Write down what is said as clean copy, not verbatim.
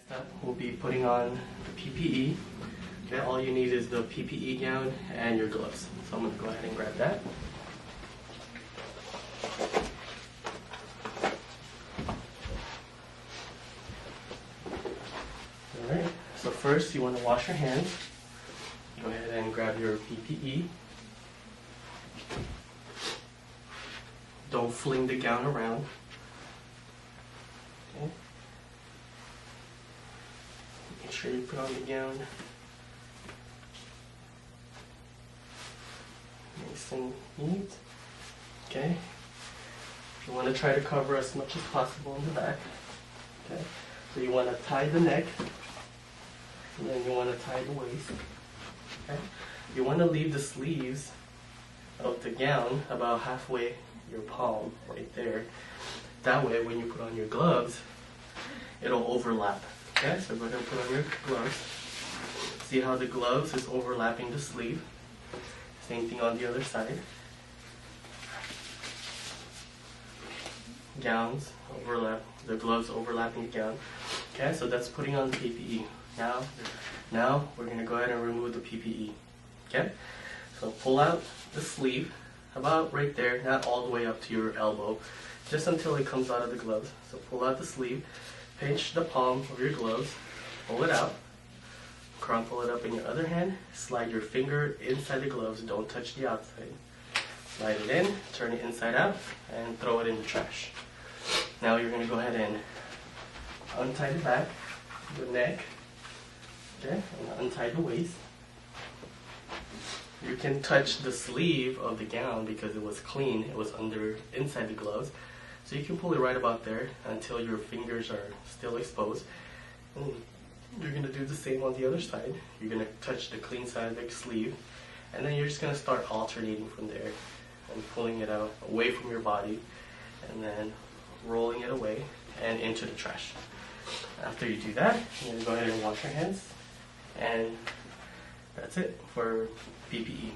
step, we'll be putting on the PPE. Okay, all you need is the PPE gown and your gloves. So I'm going to go ahead and grab that. Alright, so first you want to wash your hands. Go ahead and grab your PPE. Don't fling the gown around. Okay. Make sure you put on the gown nice and neat. Okay. You want to try to cover as much as possible in the back. Okay. So you want to tie the neck, and then you want to tie the waist. Okay. You want to leave the sleeves of the gown about halfway your palm, right there. That way, when you put on your gloves, it'll overlap. Okay, so go ahead and put on your gloves. See how the gloves is overlapping the sleeve. Same thing on the other side. Gowns overlap, the gloves overlapping the gown. Okay, so that's putting on the PPE. Now we're going to go ahead and remove the PPE. Okay, so pull out the sleeve about right there, not all the way up to your elbow, just until it comes out of the gloves. So pull out the sleeve, pinch the palm of your gloves, pull it out, crumple it up in your other hand, slide your finger inside the gloves, don't touch the outside. Slide it in, turn it inside out, and throw it in the trash. Now you're going to go ahead and untie the back, the neck, okay, and untie the waist. You can touch the sleeve of the gown because it was clean, it was inside the gloves. So you can pull it right about there until your fingers are still exposed. And you're going to do the same on the other side. You're going to touch the clean side of the sleeve, and then you're just going to start alternating from there and pulling it out away from your body, and then rolling it away and into the trash. After you do that, you're going to go ahead and wash your hands, and that's it for PPE.